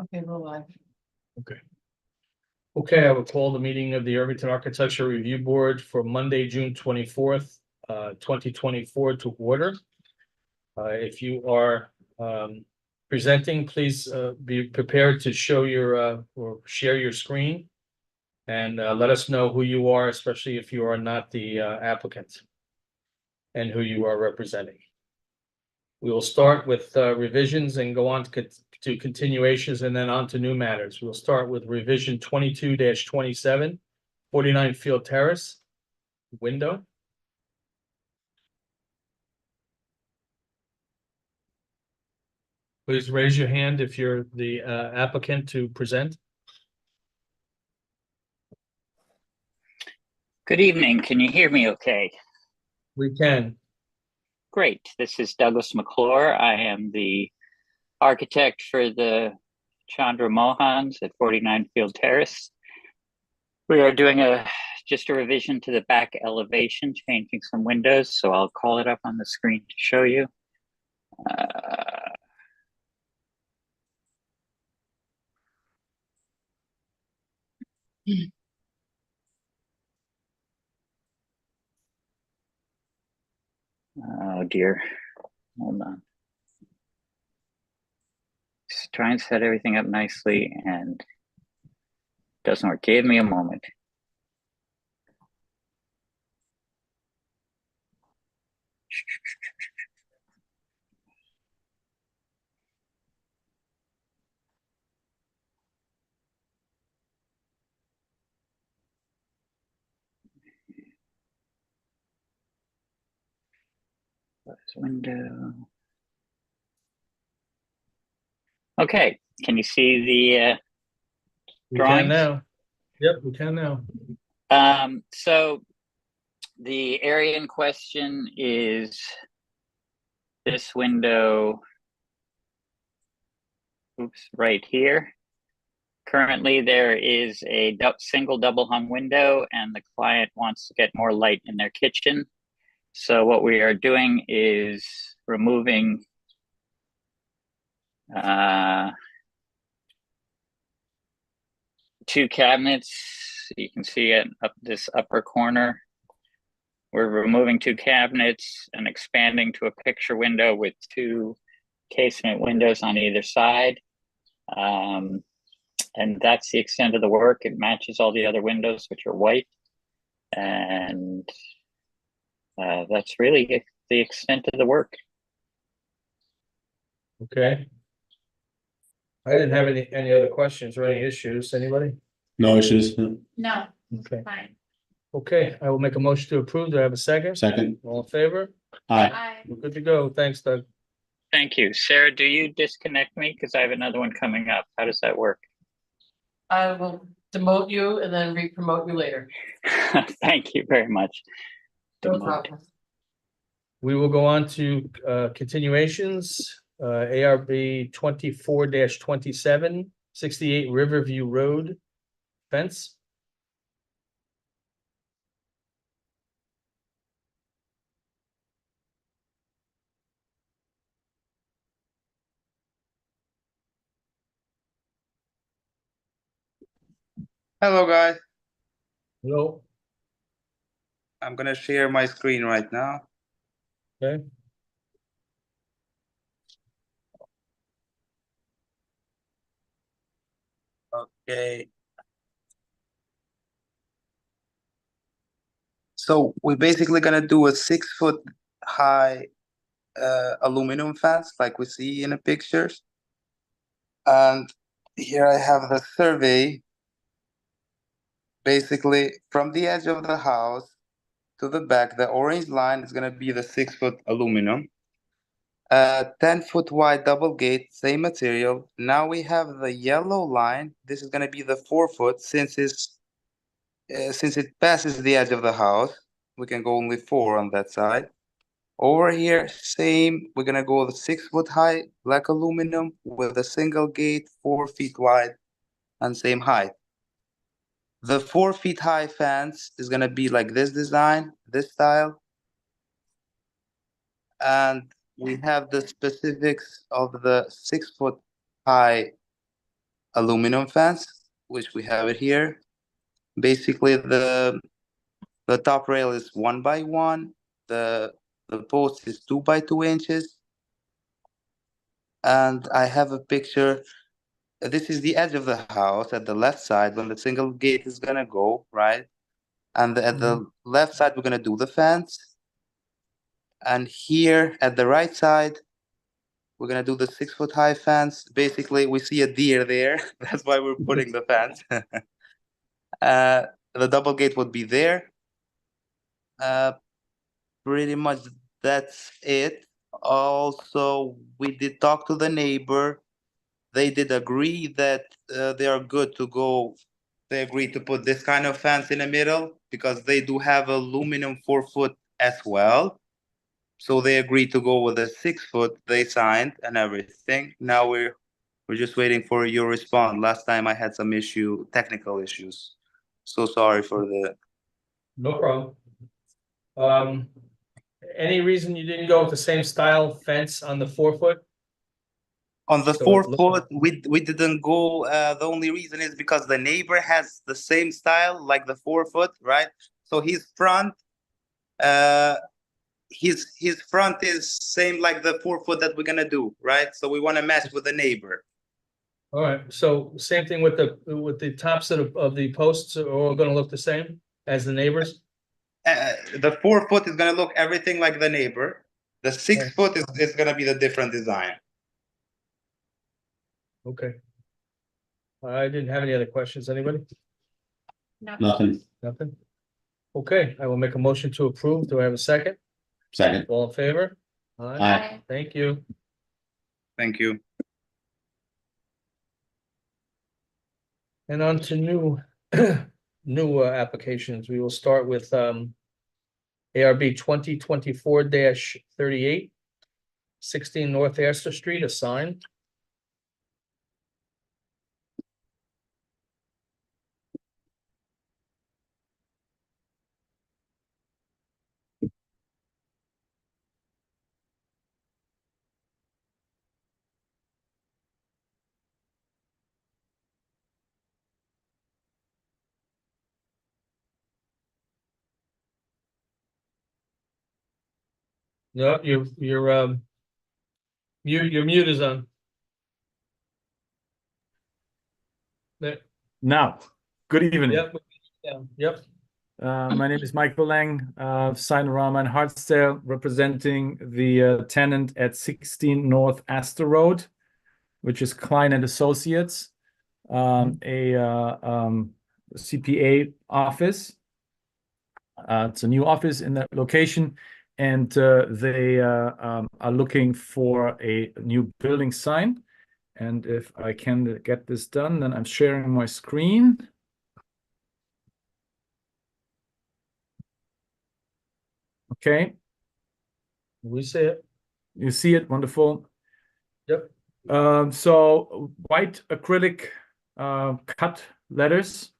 Okay, we're live. Okay. Okay, I will call the meeting of the Irvington Architecture Review Board for Monday, June 24th, 2024 to order. If you are presenting, please be prepared to show your or share your screen and let us know who you are, especially if you are not the applicant and who you are representing. We will start with revisions and go on to continuations and then on to new matters. We'll start with revision 22-27, 49 Field Terrace, window. Please raise your hand if you're the applicant to present. Good evening. Can you hear me okay? We can. Great. This is Douglas McClure. I am the architect for the Chandra Mohans at 49 Field Terrace. We are doing just a revision to the back elevation, changing some windows. So I'll call it up on the screen to show you. Oh dear. Hold on. Just try and set everything up nicely and doesn't work. Give me a moment. Close window. Okay, can you see the We can drawings? now. Yep, we can now. So the area in question is this window, right here. Currently, there is a single double hung window and the client wants to get more light in their kitchen. So what we are doing is removing two cabinets. You can see it up this upper corner. We're removing two cabinets and expanding to a picture window with two casement windows on either side. And that's the extent of the work. It matches all the other windows, which are white. And that's really the extent of the work. Okay. I didn't have any other questions or any issues. Anybody? No issues. No. No, Okay. fine. Okay, I will make a motion to approve. Do I have a second? Second. All in favor? Aye. We're good to go. Thanks, Doug. Thank you. Sarah, do you disconnect me? Because I have another one coming up. How does that work? I will demote you and then re-promote you later. Thank you very much. No Demote. problem. We will go on to continuations. ARB 24-27, 68 Riverview Road fence. Hello guys, Hello. I'm gonna share my screen right now. Okay. Okay. So we're basically gonna do a 6-foot high aluminum fence like we see in the pictures. And here I have the survey. Basically from the edge of the house to the back, the orange line is gonna be the 6-foot aluminum. 10-foot wide double gate, same material. Now we have the yellow line. This is gonna be the 4-foot since it passes the edge of the house. We can go only 4 on that side. Over here, same. We're gonna go the 6-foot high black aluminum with a single gate, 4 feet wide, and same height. The 4 feet high fence is gonna be like this design, this style. And we have the specifics of the 6-foot high aluminum fence, which we have it here. Basically, the top rail is 1 by 1. The post is 2 by 2 inches. And I have a picture. This is the edge of the house at the left side when the single gate is gonna go, right? And at the left side, we're gonna do the fence. And here at the right side, we're gonna do the 6-foot high fence. Basically, we see a deer there. That's why we're putting the fence. The double gate would be there. Pretty much that's it. Also, we did talk to the neighbor. They did agree that they are good to go. They agreed to put this kind of fence in the middle because they do have aluminum 4-foot as well. So they agreed to go with a 6-foot. They signed and everything. Now we're just waiting for your response. Last time I had some technical issues. So sorry for the. No problem. Any reason you didn't go with the same style fence on the 4-foot? On the So 4-foot, we didn't go. The only reason is because the neighbor has the same style like the 4-foot, right? So his front, his front is same like the 4-foot that we're gonna do, right? So we want to match with the neighbor. All right, so same thing with the tops of the posts are all gonna look the same as the neighbors? The 4-foot is gonna look everything like the neighbor. The 6-foot is gonna be the different design. Okay. I didn't have any other questions. Anybody? Nothing. Nothing? Okay, I will make a motion to approve. Do I have a second? Second. All in favor? Aye. Thank you. Thank you. And on to new applications. We will start with ARB 2024-38, 16 North Astor Street, a sign. No, your mute is on. There, Now, good evening. yep, yep. My name is Michael Lang of Signorama in Hartsdale, representing the tenant at 16 North Astor Road, which is Klein and Associates, a CPA office. It's a new office in that location, and they are looking for a new building sign. And if I can get this done, then I'm sharing my screen. Okay, We see it. you see it, wonderful. Yep. So white acrylic cut letters.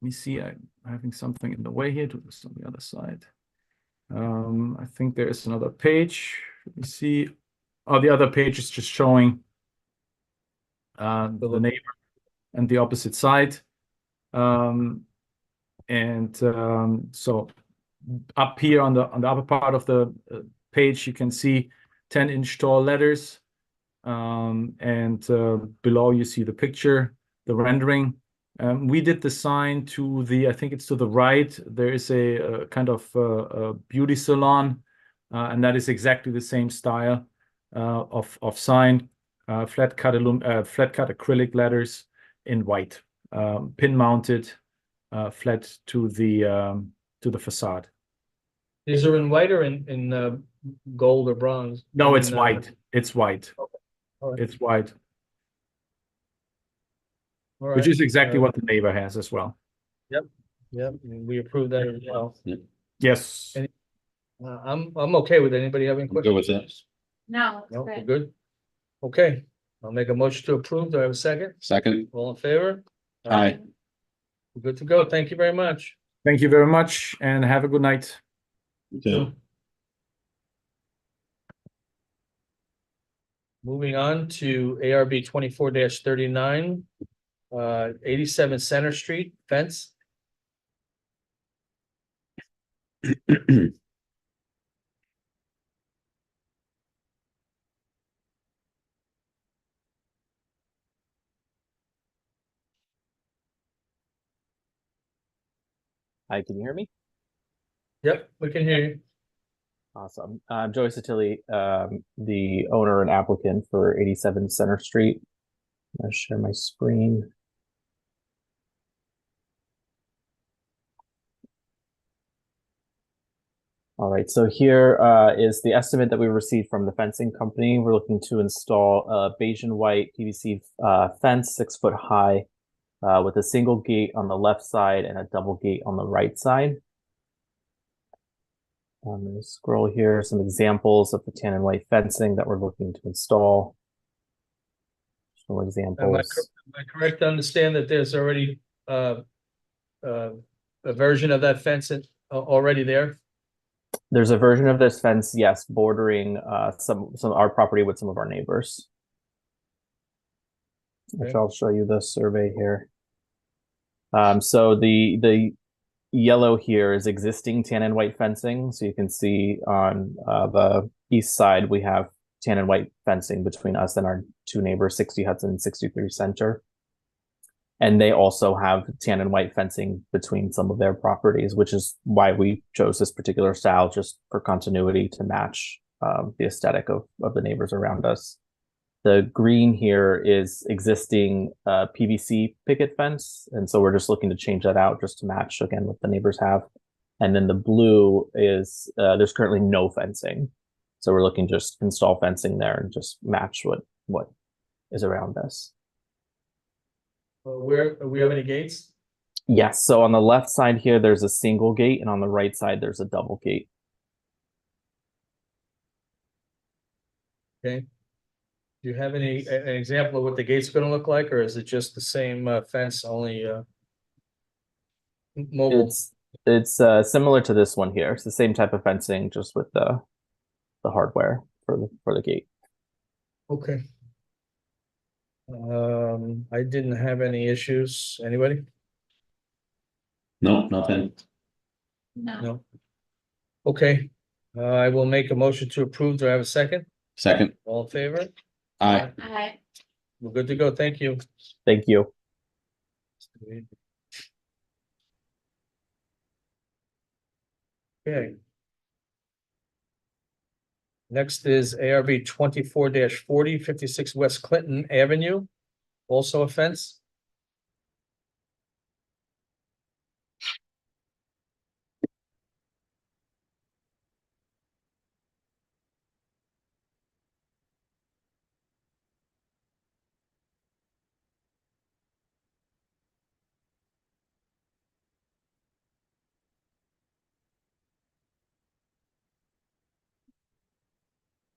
Let me see, I'm having something in the way here. Do this on the other side. I think there is another page. Let me see. Oh, the other page is just showing the neighbor and the opposite side. So up here on the upper part of the page, you can see 10-inch tall letters, and below you see the picture, the rendering. We did the sign to the, I think it's to the right. There is a kind of a beauty salon, and that is exactly the same style of sign. Flat cut acrylic letters in white, pin mounted, flat to the facade. These are in white or in gold or bronze? No, I it's mean, white. It's white. all right. It's white, All which right. is exactly what the neighbor has as well. Yep, we approve that as well. Yes. And- I'm okay with it. Anybody have any I'm good questions? with it. No, No, we're good. good. Okay, I'll make a motion to approve. Do I have a second? Second. All in favor? Aye. We're good to go. Thank you very much. Thank you very much and have a good night. You too. Moving on to ARB 24-39, 87 Center Street fence. Hi, can you hear me? Yep, we can hear you. Awesome. I'm Joey Satilli, the owner and applicant for 87 Center Street. I'll share my screen. All right, so here is the estimate that we received from the fencing company. We're looking to install a beige and white PVC fence, 6 foot high, with a single gate on the left side and a double gate on the right side. I'm going to scroll here, some examples of the tan and white fencing that we're looking to install. Some examples. Am I correct to understand that there's already a version of that fence already there? There's a version of this fence, yes, bordering some our property with some of our neighbors. Which Okay. I'll show you the survey here. So the yellow here is existing tan and white fencing. So you can see on the east side we have tan and white fencing between us and our two neighbors, 60 Hudson and 63 Center. And they also have tan and white fencing between some of their properties, which is why we chose this particular style, just for continuity to match the aesthetic of the neighbors around us. The green here is existing PVC picket fence. And so we're just looking to change that out just to match, again, what the neighbors have. And then the blue is, there's currently no fencing. So we're looking to just install fencing there and just match what is around us. Where, do we have any gates? Yes, so on the left side here, there's a single gate, and on the right side, there's a double gate. Okay. Do you have an example of what the gate's gonna look like, or is it just the same fence, only mobile? It's similar to this one here. It's the same type of fencing, just with the hardware for the gate. Okay. I didn't have any issues. Anybody? No, nothing. No. Okay, I will make a motion to approve. Do I have a second? Second. All in favor? Aye. Aye. We're good to go. Thank you. Thank you. Okay. Next is ARB 24-40, 56 West Clinton Avenue. Also a fence.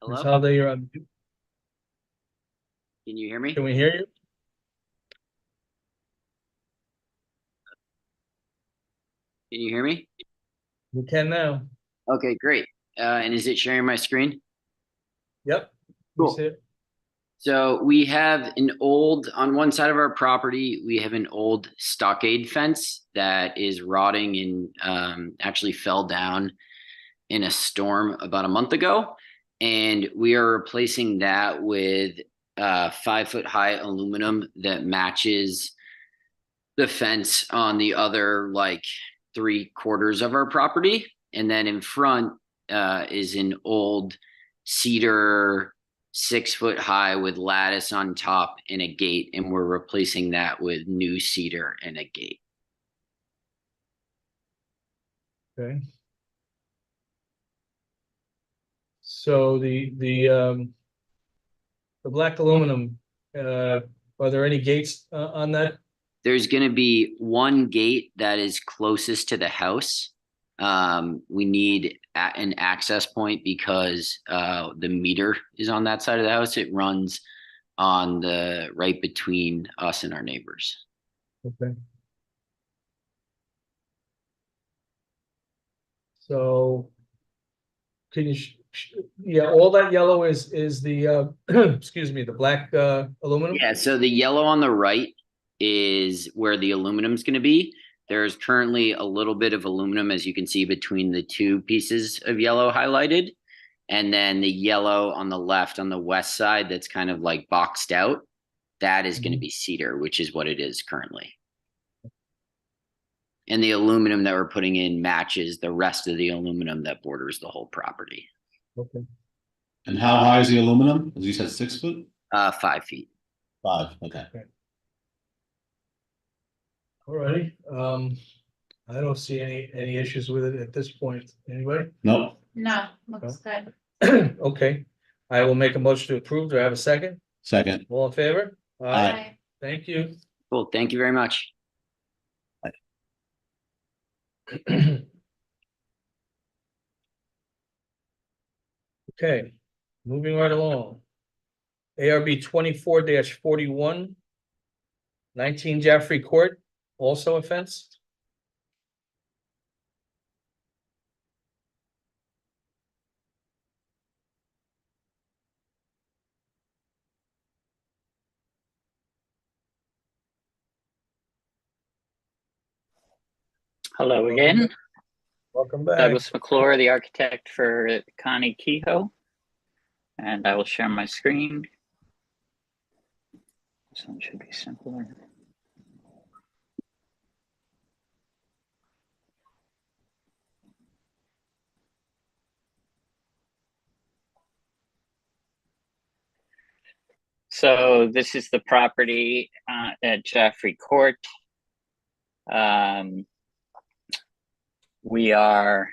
Ms. Hello, Holliday, you're on. can you hear me? Can we hear you? Can you hear me? We can now. Okay, great. And is it sharing my screen? Yep. We Cool. see it. So we have on one side of our property, we have an old stockade fence that is rotting and actually fell down in a storm about a month ago. And we are replacing that with 5 foot high aluminum that matches the fence on the other like 3/4 of our property. And then in front is an old cedar 6 foot high with lattice on top and a gate. And we're replacing that with new cedar and a gate. Okay. So the black aluminum, are there any gates on that? There's going to be one gate that is closest to the house. We need an access point because the meter is on that side of the house. It runs on the right between us and our neighbors. Okay. So can you Yeah, all that yellow is the, excuse me, the black, aluminum? Yeah, so the yellow on the right is where the aluminum's going to be. There's currently a little bit of aluminum, as you can see, between the two pieces of yellow highlighted. And then the yellow on the left, on the west side, that's kind of like boxed out, that is going to be cedar, which is what it is currently. And the aluminum that we're putting in matches the rest of the aluminum that borders the whole property. Okay. And how high is the aluminum? As you said, 6 foot? 5 feet. 5, okay. All righty, I don't see any issues with it at this point. Anybody? Nope, No, looks good. Okay, I will make a motion to approve. Do I have a second? second. All in favor? Aye. Thank you. Cool. Thank you very much. Okay, moving right along. ARB 24-41. 19 Jaffrey Court, also a fence? Hello again. Welcome back. Douglas McClure, the architect for Connie Kehoe. And I will share my screen. This one should be simpler. So this is the property at Jaffrey Court. We are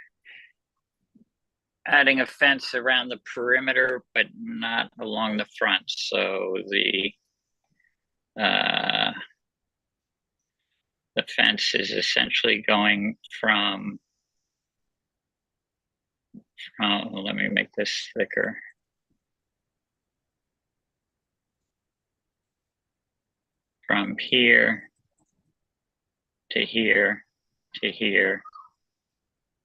adding a fence around the perimeter, but not along the front. So the fence is essentially going from, let me make this thicker. From here to here to here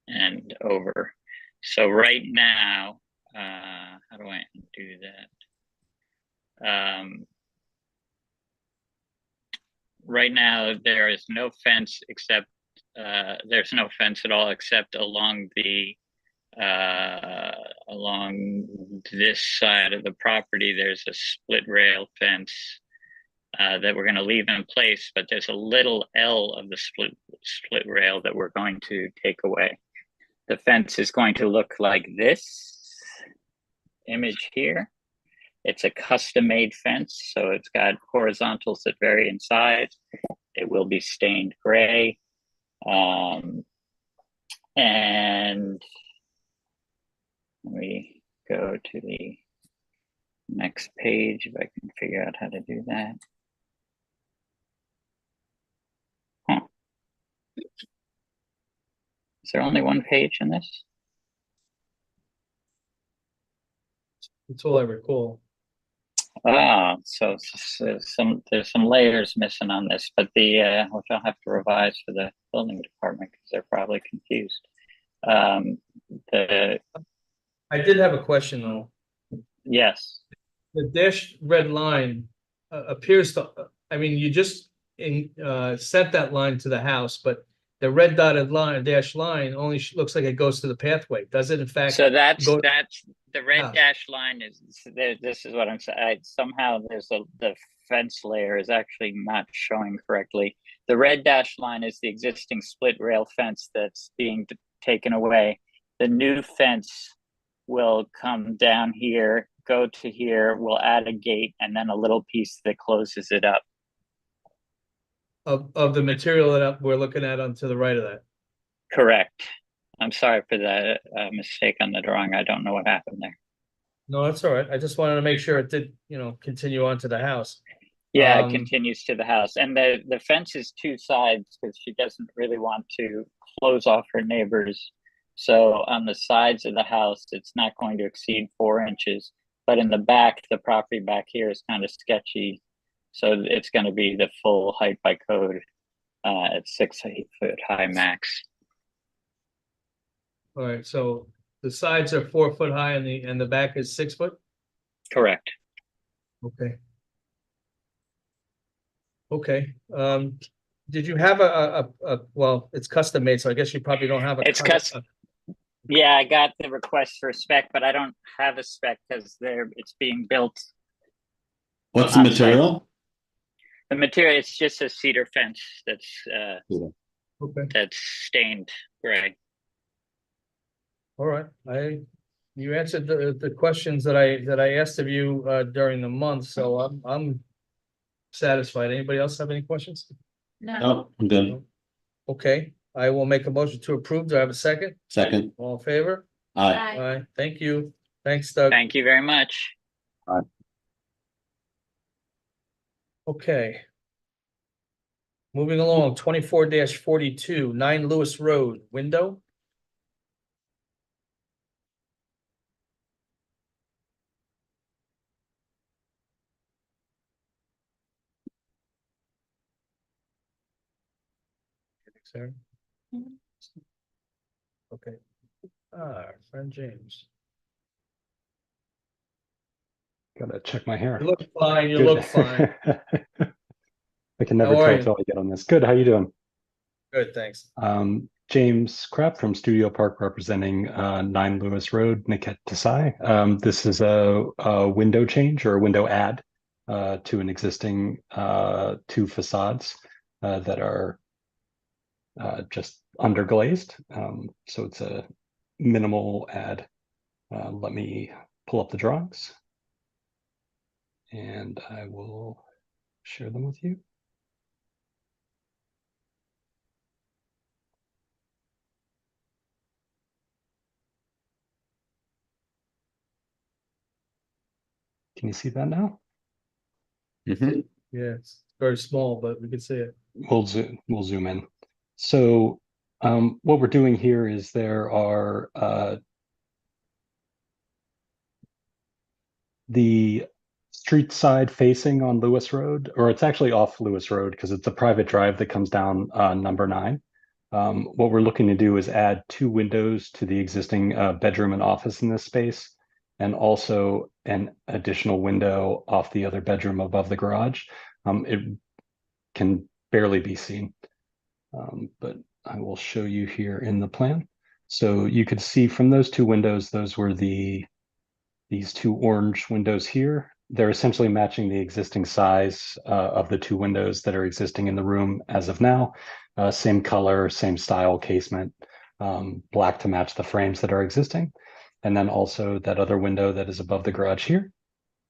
and over. So right now, how do I do that? Right now, there is no fence except, there's no fence at all except along the, along this side of the property. There's a split rail fence that we're going to leave in place, but there's a little L of the split rail that we're going to take away. The fence is going to look like this image here. It's a custom-made fence, so it's got horizontals that vary in size. It will be stained gray. And let me go to the next page if I can figure out how to do that. Is there only one page in this? That's all I recall. So there's some layers missing on this, but the which I'll have to revise for the building department because they're probably confused. I did have a question though. Yes. The dashed red line appears to, I mean, you just set that line to the house, but the red dotted line, dash line only looks like it goes to the pathway. Does it in fact? So that's go- the red Ah. dash line is there. This is what I'm saying. Somehow the fence layer is actually not showing correctly. The red dash line is the existing split rail fence that's being taken away. The new fence will come down here, go to here, we'll add a gate and then a little piece that closes it up. Of the material that we're looking at on to the right of that. Correct. I'm sorry for that mistake on the drawing. I don't know what happened there. No, that's all right. I just wanted to make sure it did, continue on to the house. Yeah, it continues to the house. And the fence is two sides because she doesn't really want to close off her neighbors. So on the sides of the house, it's not going to exceed 4 inches. But in the back, the property back here is kind of sketchy. So it's going to be the full height by code at 6 8 foot high max. All right, so the sides are 4 foot high and the back is 6 foot? Correct. Okay. Okay, did you have well, it's custom made, so I guess you probably don't have a. It's custom. Yeah, I got the request for a spec, but I don't have a spec because it's being built. What's the On site. material? The material, it's just a cedar fence Okay, that's stained gray. all right, you answered the questions that I asked of you, during the month, so I'm satisfied. Anybody else have any questions? No, No, I'm good. Okay, I will make a motion to approve. Do I have a second? Second. All in favor? Aye. Aye, thank you. Thanks, Doug. Thank you very much. Okay. Moving along, 24-42, 9 Lewis Road, window. Sarah? Okay. Our friend James. Gotta check my hair. You look fine, you Good. look fine. I can never How are tell you? till I get on this. Good. How you doing? Good, thanks. James Krapp from Studio Park representing 9 Lewis Road, Niket Desai. This is a window change or a window add to an existing 2 facades that are just underglazed. So it's a minimal add. Let me pull up the drawings and I will share them with you. Can you see that now? Mhm. Yeah, it's very small, but we can see it. We'll zoom in. So what we're doing here is there are the street side facing on Lewis Road, or it's actually off Lewis Road because it's a private drive that comes down number 9. What we're looking to do is add 2 windows to the existing bedroom and office in this space, and also an additional window off the other bedroom above the garage. It can barely be seen, but I will show you here in the plan. So you could see from those 2 windows, those were these 2 orange windows here. They're essentially matching the existing size of the 2 windows that are existing in the room as of now. Same color, same style casement, black to match the frames that are existing. And then also that other window that is above the garage here.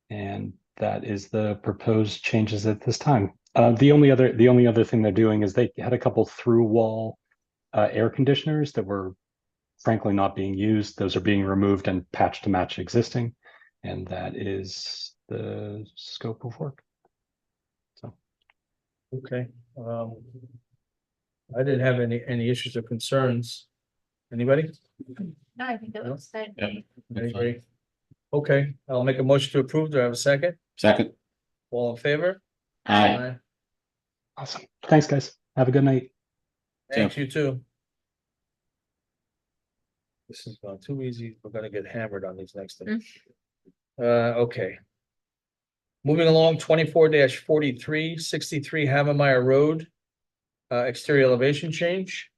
And that is the proposed changes at this time. The only other thing they're doing is they had a couple through wall air conditioners that were frankly not being used. Those are being removed and patched to match existing. And that is the scope of work. So. Okay. I didn't have any issues or concerns. Anybody? no, I think it looks good. Yep. Anybody? Okay, I'll make a motion to approve. Do I have a second? Second. All in favor? Aye. Awesome. Thanks, guys. Have a good night. Thanks, you too. This is going too easy. We're gonna get hammered on these next things. Okay. Moving along, 24-43, 63 Havemeyer Road. Exterior elevation change.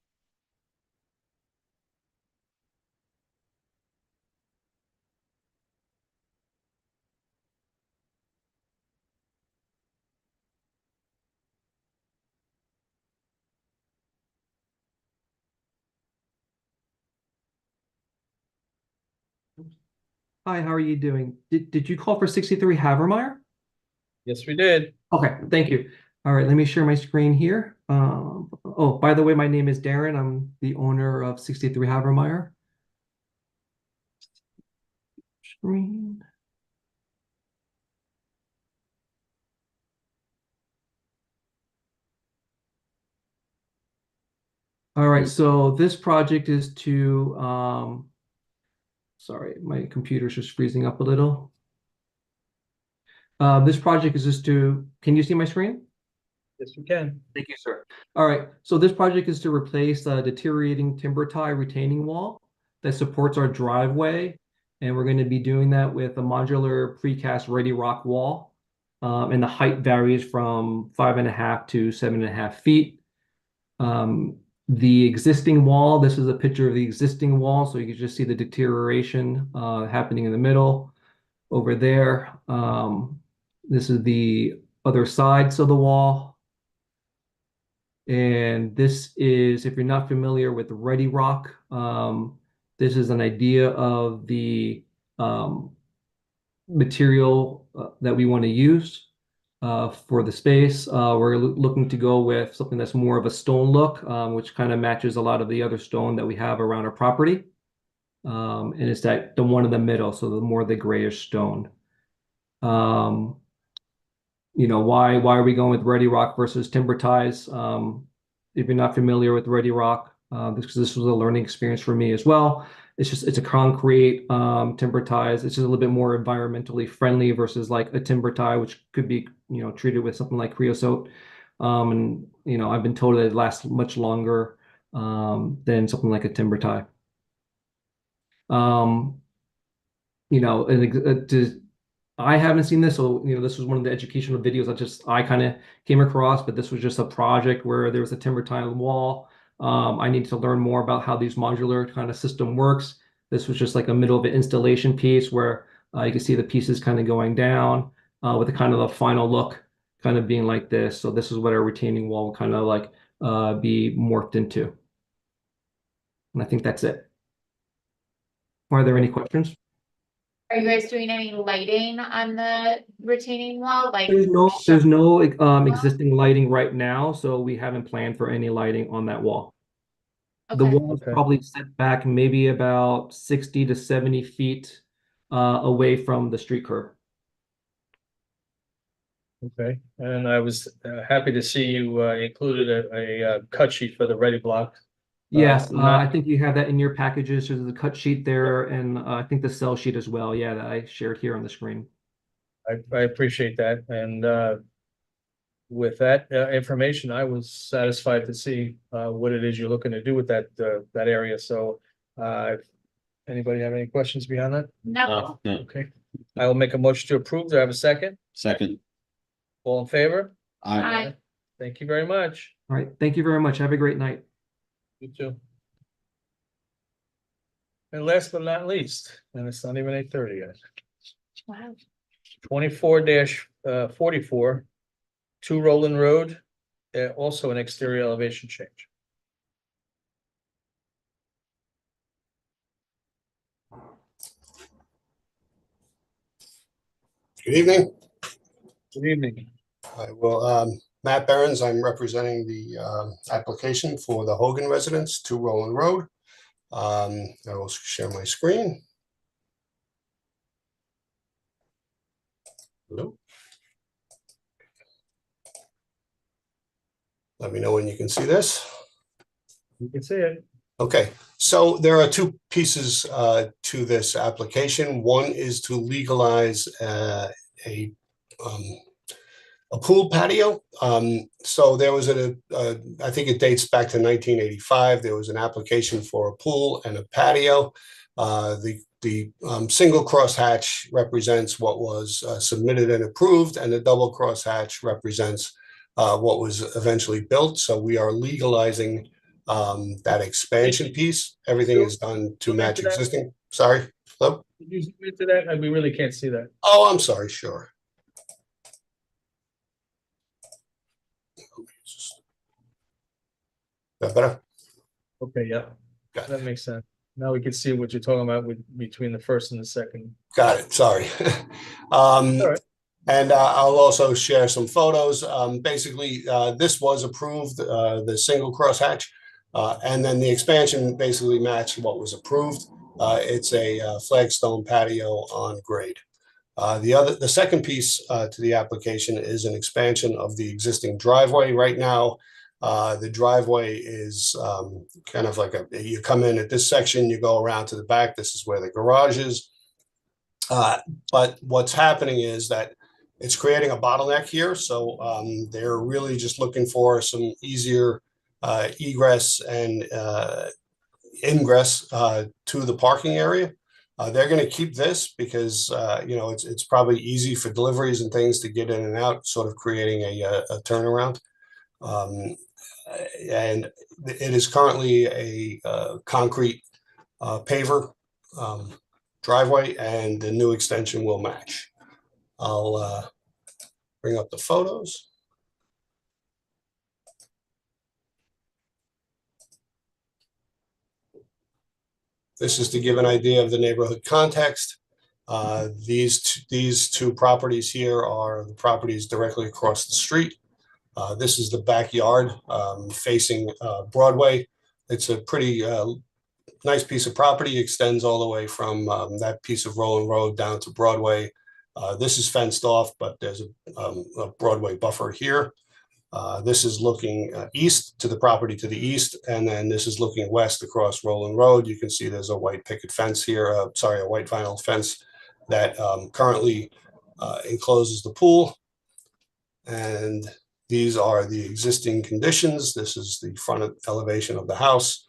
Hi, how are you doing? Did you call for 63 Havermeyer? Yes, we did. Okay, thank you. All right, let me share my screen here. Oh, by the way, my name is Darren. I'm the owner of 63 Havermeyer. Screen. All right, so this project is to, sorry, my computer's just freezing up a little. This project is just to, can you see my screen? Yes, we can. Thank you, sir. All right, so this project is to replace the deteriorating timber tie retaining wall that supports our driveway. And we're going to be doing that with a modular precast ready rock wall. And the height varies from 5.5 to 7.5 feet. The existing wall, this is a picture of the existing wall, so you can just see the deterioration happening in the middle over there. This is the other sides of the wall. And this is, if you're not familiar with Ready Rock, this is an idea of the material that we want to use for the space. We're looking to go with something that's more of a stone look, which kind of matches a lot of the other stone that we have around our property. And it's that the one in the middle, so the more the grayish stone. You know, why are we going with Ready Rock versus timber ties? If you're not familiar with Ready Rock, this was a learning experience for me as well. It's a concrete timber ties. It's just a little bit more environmentally friendly versus like a timber tie, which could be, you know, treated with something like creosote. And you know, I've been told that it lasts much longer than something like a timber tie. You know, and I haven't seen this, so you know, this was one of the educational videos I kind of came across, but this was just a project where there was a timber tile wall. I need to learn more about how these modular kind of system works. This was just like a middle of an installation piece where you can see the pieces kind of going down with the kind of the final look kind of being like this. So this is what our retaining wall will kind of like be morphed into. And I think that's it. Are there any questions? Are you guys doing any lighting on the retaining wall? Like There's no existing lighting right now, so we haven't planned for any lighting on that wall. The Okay. wall is probably set back maybe about 60 to 70 feet away from the street curb. Okay, and I was happy to see you included a cut sheet for the Ready Block. Yes, Matt? I think you have that in your packages. There's the cut sheet there, and I think the cell sheet as well. Yeah, that I shared here on the screen. I appreciate that, and with that information, I was satisfied to see what it is you're looking to do with that area. So, anybody have any questions beyond that? No. No, Okay, I will make a motion to approve. Do I have a second? second. All in favor? Aye. Thank you very much. All right, thank you very much. Have a great night. You too. And last but not least, and it's not even 8:30 yet. Wow. 24-44, 2 Roland Road, also an exterior elevation change. Good evening. Good evening. Matt Behrens, I'm representing the application for the Hogan residence, 2 Roland Road. I will share my screen. Hello. Let me know when you can see this. You can see it. Okay, so there are 2 pieces to this application. One is to legalize a pool patio. So there was I think it dates back to 1985. There was an application for a pool and a patio. The single crosshatch represents what was submitted and approved, and the double crosshatch represents what was eventually built. So we are legalizing that expansion piece. Everything is done to match existing. Sorry. Hello? Did you zoom into that? We really can't see that. Oh, I'm sorry. Sure. That better? Okay, yeah, Got it. that makes sense. Now we can see what you're talking about between the first and the second. Got it. Sorry. right. And I'll also share some photos. Basically, this was approved, the single crosshatch, and then the expansion basically matched what was approved. It's a flagstone patio on grade. The second piece to the application is an expansion of the existing driveway. Right now, the driveway is kind of like you come in at this section, you go around to the back. This is where the garage is. But what's happening is that it's creating a bottleneck here. So they're really just looking for some easier egress and ingress to the parking area. They're going to keep this because it's probably easy for deliveries and things to get in and out, sort of creating a turnaround. And it is currently a concrete paver driveway, and the new extension will match. I'll bring up the photos. This is to give an idea of the neighborhood context. These two properties here are the properties directly across the street. This is the backyard facing Broadway. It's a pretty nice piece of property, extends all the way from that piece of Roland Road down to Broadway. This is fenced off, but there's a Broadway buffer here. This is looking east to the property to the east, and then this is looking west across Roland Road. You can see there's a white picket fence here, a white vinyl fence that currently encloses the pool. And these are the existing conditions. This is the front elevation of the house.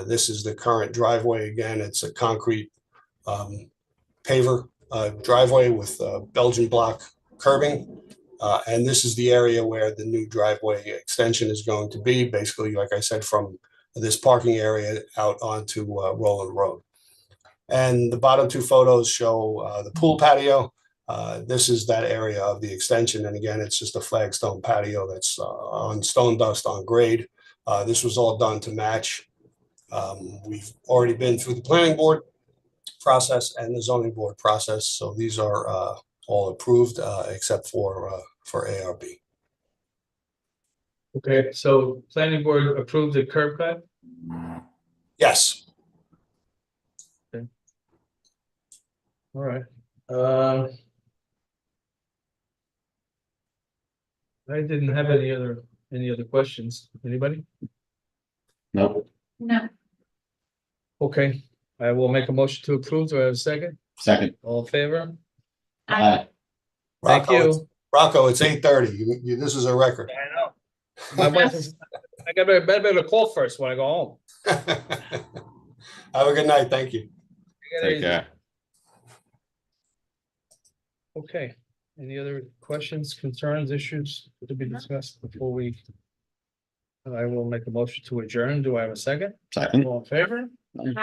This is the current driveway. Again, it's a concrete paver driveway with Belgian block curbing. And this is the area where the new driveway extension is going to be, basically, like I said, from this parking area out onto Roland Road. And the bottom two photos show the pool patio. This is that area of the extension. And again, it's just a flagstone patio that's on stone dust on grade. This was all done to match. We've already been through the planning board process and the zoning board process. So these are all approved except for ARB. Okay, so planning board approved the curb cut? Yes. Okay. All right. I didn't have any other questions. Anybody? Nope. No. Okay, I will make a motion to approve. Do I have a second? Second. All in favor? Aye. Thank you. Rocco, it's 8:30. This is a record. I know. My wife is, I got better call first when I go home. Have a good night. Thank you. Take it Take easy. care. Okay, any other questions, concerns, issues to be discussed before we? I will make a motion to adjourn. Do I have a second? Second. All in favor?